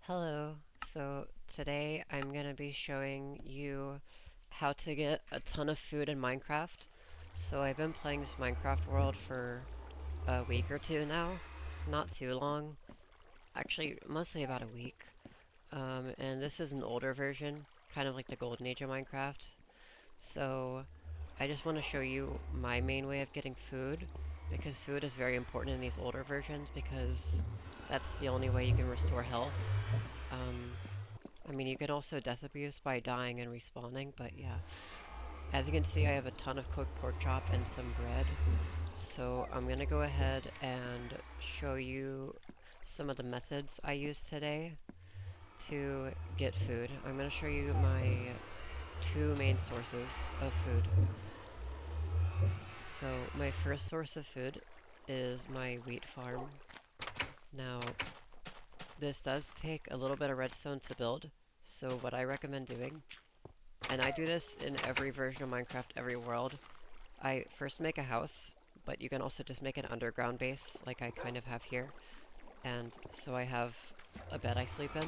Hello. So today I'm going to be showing you how to get a ton of food in Minecraft. So I've been playing this Minecraft world for a week or two now. Not too long. Actually, mostly about a week. And this is an older version, kind of like the golden age of Minecraft. So I just want to show you my main way of getting food because food is very important in these older versions because that's the only way you can restore health. Um, I mean, you can also death abuse by dying and respawning, but yeah. As you can see, I have a ton of cooked pork chop and some bread. So I'm gonna go ahead and show you some of the methods I used today to get food. I'm gonna show you my two main sources of food. So my first source of food is my wheat farm. Now, this does take a little bit of redstone to build, so what I recommend doing, and I do this in every version of Minecraft, every world. I first make a house, but you can also just make an underground base, like I kind of have here. And so I have a bed I sleep in,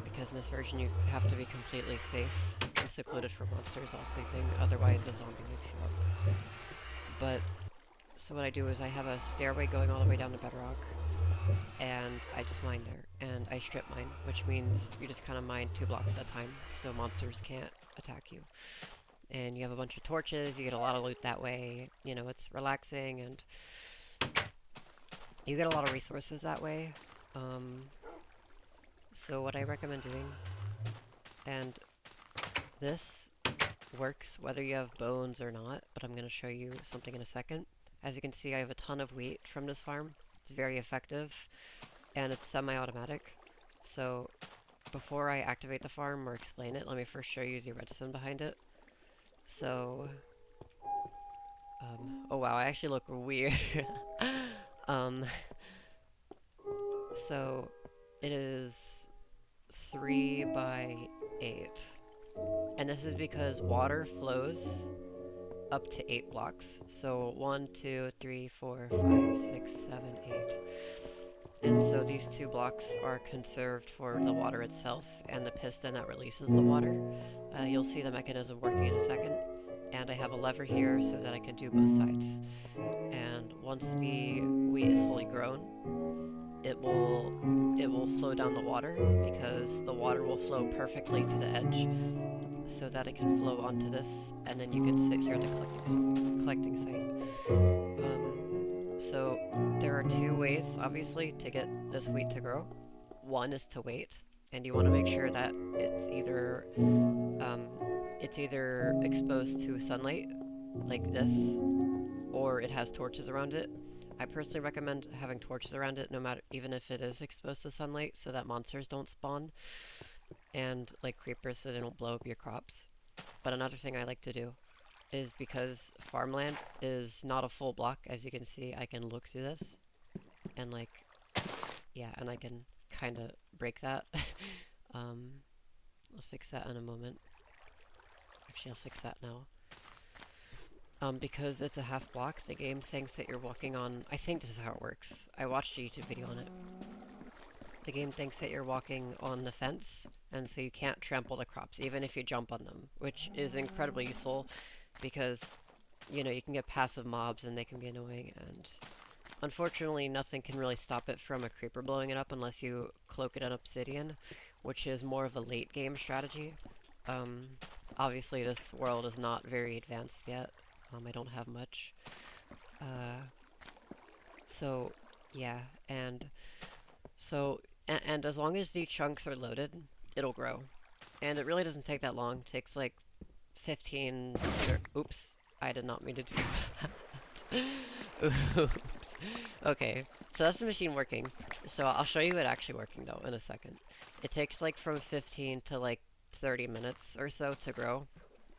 because in this version you have to be completely safe and secluded from monsters while sleeping, otherwise a zombie wakes you up. But, so what I do is I have a stairway going all the way down to bedrock, and I just mine there. And I strip mine, which means you just kind of mine 2 blocks at a time, so monsters can't attack you. And you have a bunch of torches, you get a lot of loot that way. You know, it's relaxing and you get a lot of resources that way. Um, so what I recommend doing, and this works whether you have bones or not, but I'm going to show you something in a second. As you can see, I have a ton of wheat from this farm. It's very effective, and it's semi-automatic. So before I activate the farm or explain it, let me first show you the redstone behind it. So, oh wow, I actually look weird. um, So it is 3 by 8. And this is because water flows up to 8 blocks. So 1, 2, 3, 4, 5, 6, 7, 8. And so these 2 blocks are conserved for the water itself and the piston that releases the water. You'll see the mechanism working in a second. And I have a lever here so that I can do both sides. And once the wheat is fully grown, it will it will flow down the water because the water will flow perfectly to the edge so that it can flow onto this and then you can sit here at the collecting site. So there are two ways obviously to get this wheat to grow. One is to wait, and you want to make sure that um, it's either exposed to sunlight like this or it has torches around it. I personally recommend having torches around it, no matter even if it is exposed to sunlight, so that monsters don't spawn and like creepers, so they don't blow up your crops. But another thing I like to do is because farmland is not a full block, as you can see, I can look through this and like yeah, and I can kind of break that. um, I'll fix that in a moment. Actually, I'll fix that now. Because it's a half block, the game thinks that you're walking on. I think this is how it works. I watched a YouTube video on it. The game thinks that you're walking on the fence, and so you can't trample the crops, even if you jump on them, which is incredibly useful because, you know, you can get passive mobs and they can be annoying, and unfortunately, nothing can really stop it from a creeper blowing it up unless you cloak it in obsidian, which is more of a late game strategy. Um, Obviously, this world is not very advanced yet. I don't have much. Uh, so, yeah, and so, and as long as the chunks are loaded, it'll grow. And it really doesn't take that long. It takes like 15. Oops, I did not mean to do that. Oops. Okay, so that's the machine working. So I'll show you it actually working though in a second. It takes like from 15 to like 30 minutes or so to grow.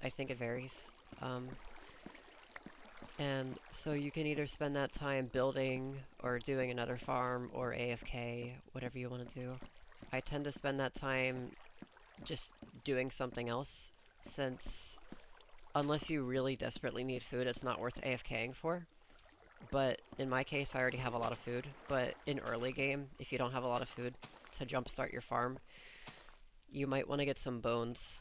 I think it varies. Um, and so you can either spend that time building or doing another farm or AFK, whatever you want to do. I tend to spend that time just doing something else since unless you really desperately need food, it's not worth AFKing for. But in my case, I already have a lot of food. But in early game, if you don't have a lot of food to jumpstart your farm, you might want to get some bones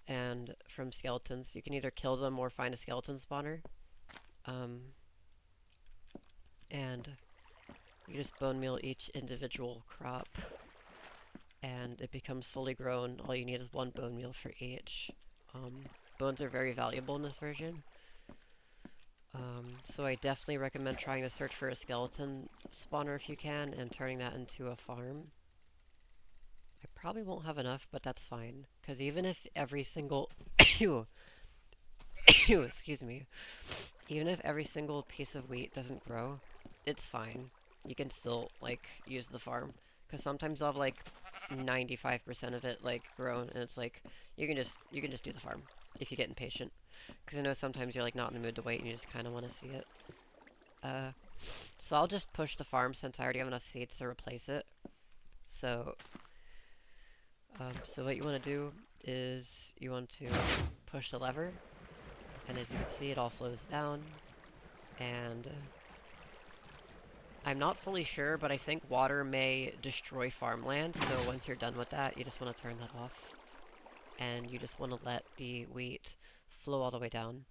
and from skeletons. You can either kill them or find a skeleton spawner. Um, and you just bone meal each individual crop, and it becomes fully grown. All you need is one bone meal for each. Bones are very valuable in this version. So I definitely recommend trying to search for a skeleton spawner if you can, and turning that into a farm. I probably won't have enough, but that's fine. Because even if every single... excuse me. Even if every single piece of wheat doesn't grow, it's fine. You can still, like, use the farm. Because sometimes I'll have, like, 95% of it, like, grown, and it's like, you can just do the farm if you get impatient. Because I know sometimes you're, like, not in the mood to wait and you just kind of want to see it. So I'll just push the farm since I already have enough seeds to replace it. So, so what you want to do is you want to push the lever, and as you can see, it all flows down, and I'm not fully sure, but I think water may destroy farmland, so once you're done with that, you just want to turn that off, and you just want to let the wheat flow all the way down.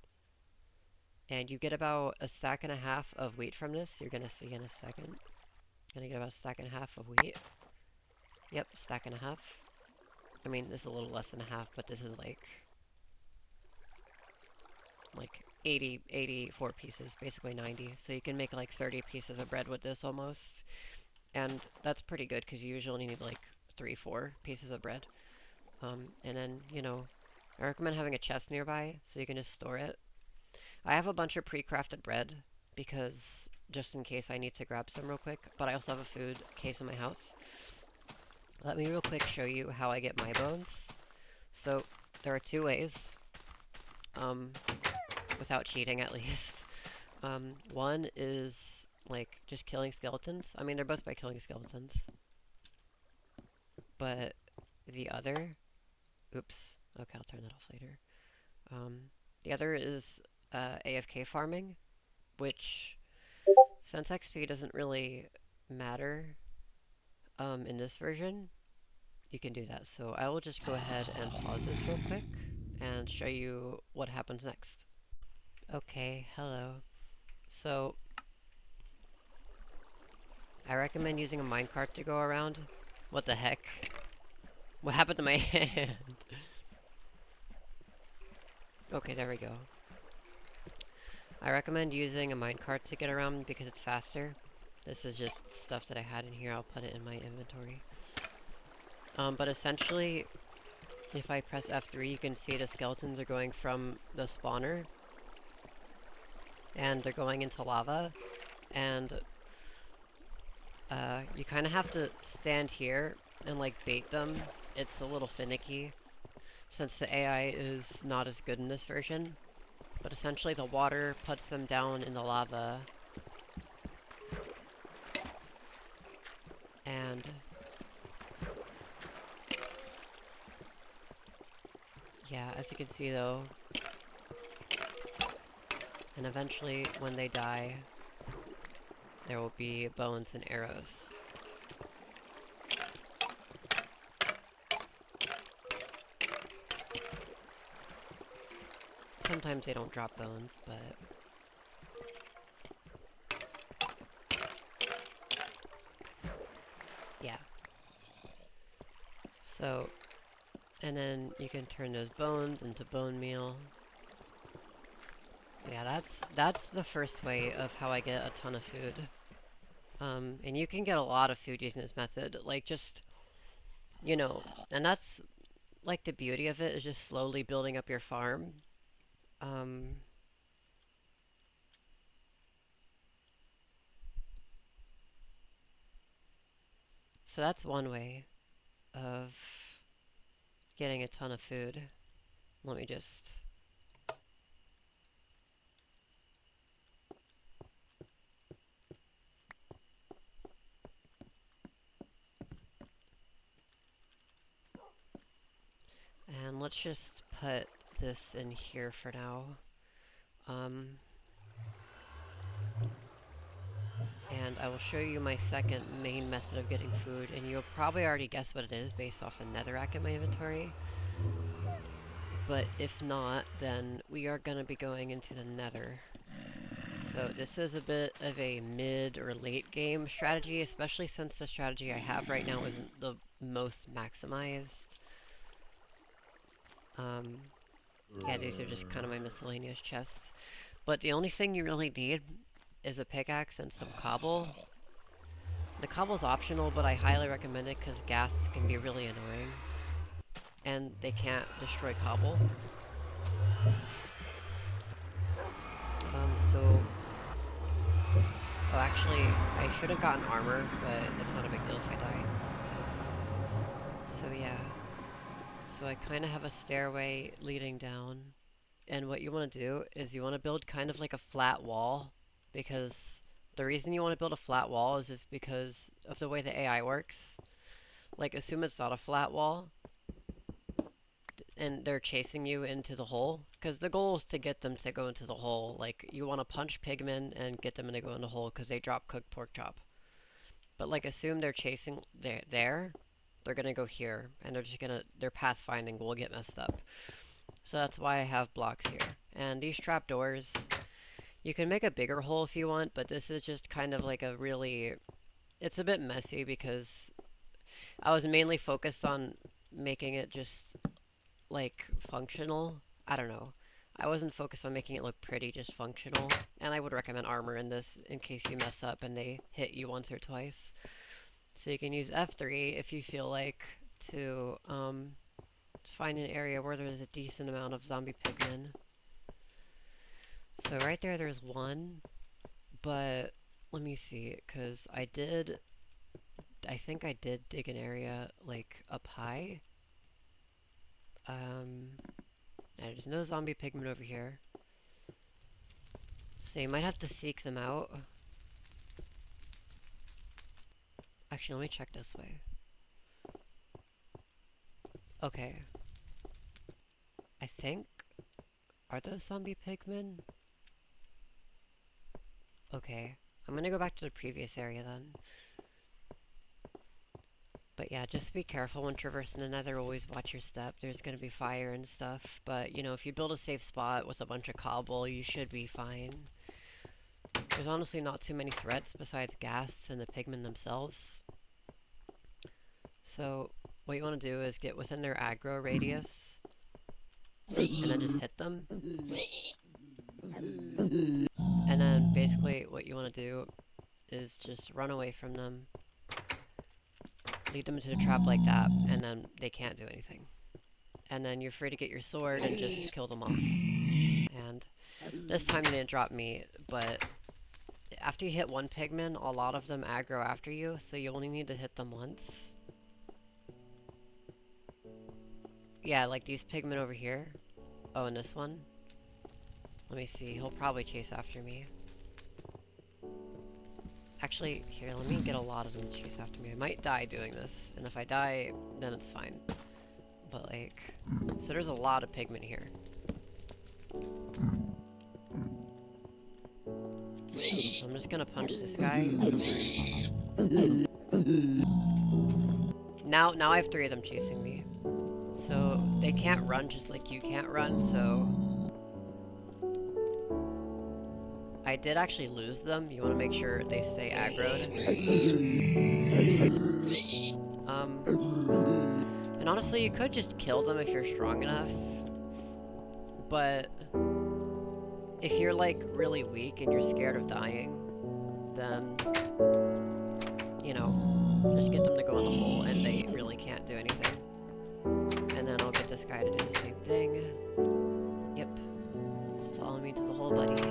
And you get about a stack and a half of wheat from this. You're gonna see in a second. Gonna get about a stack and a half of wheat. Yep, stack and a half. I mean, this is a little less than a half, but this is like 84 pieces, basically 90. So you can make like 30 pieces of bread with this almost. And that's pretty good because you usually need like 3-4 pieces of bread. And then, you know, I recommend having a chest nearby so you can just store it. I have a bunch of pre-crafted bread because just in case I need to grab some real quick, but I also have a food case in my house. Let me real quick show you how I get my bones. So there are two ways, without cheating at least. One is like just killing skeletons. I mean, they're both by killing skeletons. But the other, oops, okay, I'll turn that off later. The other is AFK farming, which since XP doesn't really matter in this version, you can do that. So I will just go ahead and pause this real quick and show you what happens next. Okay, hello. So I recommend using a minecart to go around. What the heck? What happened to my hand? Okay, there we go. I recommend using a minecart to get around because it's faster. This is just stuff that I had in here. I'll put it in my inventory. But essentially, if I press F3, you can see the skeletons are going from the spawner. And they're going into lava. And you kind of have to stand here and like bait them. It's a little finicky since the AI is not as good in this version. But essentially the water puts them down in the lava. And yeah, as you can see though, and eventually when they die, there will be bones and arrows. Sometimes they don't drop bones, but yeah. So, and then you can turn those bones into bone meal. Yeah, that's the first way of how I get a ton of food. And you can get a lot of food using this method. Like, just, you know, and that's, like, the beauty of it is just slowly building up your farm. So that's one way of getting a ton of food. Let me just... And let's just put this in here for now. and I will show you my second main method of getting food, and you'll probably already guess what it is based off the netherrack in my inventory. But if not, then we are going to be going into the nether. So this is a bit of a mid or late game strategy, especially since the strategy I have right now isn't the most maximized. Yeah, these are just kind of my miscellaneous chests. But the only thing you really need is a pickaxe and some cobble. The cobble's optional, but I highly recommend it because ghasts can be really annoying. And they can't destroy cobble. Oh, actually, I should have gotten armor, but it's not a big deal if I die. So yeah. So I kind of have a stairway leading down. And what you want to do is you want to build kind of like a flat wall, because the reason you want to build a flat wall is because of the way the AI works. Like, assume it's not a flat wall, and they're chasing you into the hole, because the goal is to get them to go into the hole. Like, you want to punch pigmen and get them to go in the hole because they drop cooked pork chop. But like, assume they're chasing they're gonna go here, and their pathfinding will get messed up. So that's why I have blocks here. And these trapdoors, you can make a bigger hole if you want, but this is just kind of like it's a bit messy because I was mainly focused on making it just like functional. I don't know. I wasn't focused on making it look pretty, just functional. And I would recommend armor in this in case you mess up and they hit you once or twice. So you can use F3 if you feel like to find an area where there's a decent amount of zombie pigmen. So right there's one, but let me see, because I think I did dig an area like up high. There's no zombie pigmen over here, so you might have to seek them out. Actually, let me check this way. Okay. I think... Are those zombie pigmen? Okay. I'm gonna go back to the previous area then. But yeah, just be careful when traversing the nether. Always watch your step. There's gonna be fire and stuff. But, you know, if you build a safe spot with a bunch of cobble, you should be fine. There's honestly not too many threats besides ghasts and the pigmen themselves. So, what you want to do is get within their aggro radius, and then just hit them. And then basically what you want to do is just run away from them, lead them into the trap like that, and then they can't do anything. And then you're free to get your sword and just kill them off. And this time they didn't drop me, but after you hit one pigman, a lot of them aggro after you, so you only need to hit them once. Yeah, like these pigmen over here. Oh, and this one. Let me see, he'll probably chase after me. Actually, here, let me get a lot of them to chase after me. I might die doing this, and if I die, then it's fine. But like, so there's a lot of pigmen here. So I'm just gonna punch this guy. Now I have 3 of them chasing me. So they can't run just like you can't run, so... I did actually lose them. You want to make sure they stay aggroed. And honestly, you could just kill them if you're strong enough. But if you're like really weak and you're scared of dying, then, you know, just get them to go in the hole and they really can't do anything. And then I'll get this guy to do the same thing. Yep. Just follow me to the hole, buddy.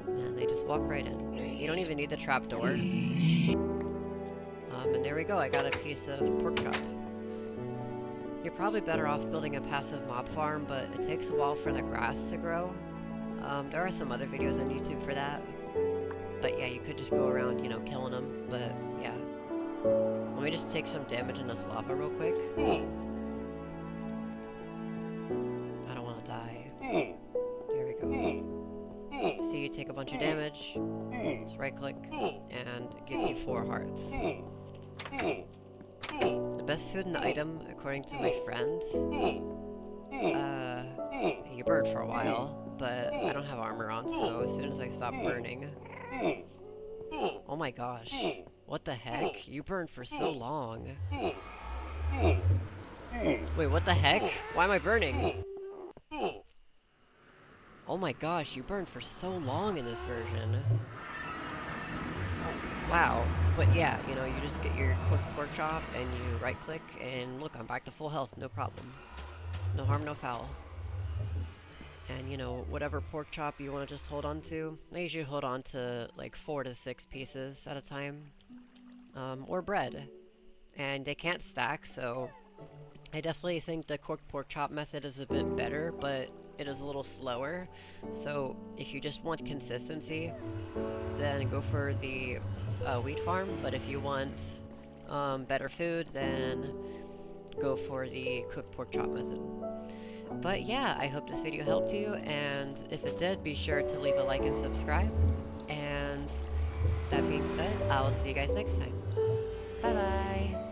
And they just walk right in. You don't even need the trapdoor. And there we go, I got a piece of pork chop. You're probably better off building a passive mob farm, but it takes a while for the grass to grow. There are some other videos on YouTube for that. But yeah, you could just go around, you know, killing them, but yeah. Let me just take some damage in this lava real quick. I don't want to die. There we go. See, you take take a bunch of damage. Just right click, and it gives you 4 hearts. The best food and item, according to my friends, you burn for a while, but I don't have armor on, so as soon as I stop burning... Oh my gosh. What the heck? You burn for so long. Wait, what the heck? Why am I burning? Oh my gosh, you burn for so long in this version. Wow. But yeah, you know, you just get your quick pork chop and you right click and look, I'm back to full health, no problem. No harm, no foul. And you know, whatever pork chop you want to just hold on to, I usually hold on to like 4 to 6 pieces at a time. Or bread. And they can't stack, so I definitely think the cooked pork chop method is a bit better, but it is a little slower. So if you just want consistency, then go for the wheat farm. But if you want better food, then go for the cooked pork chop method. But yeah, I hope this video helped you, and if it did, be sure to leave a like and subscribe. And that being said, I will see you guys next time. Bye bye!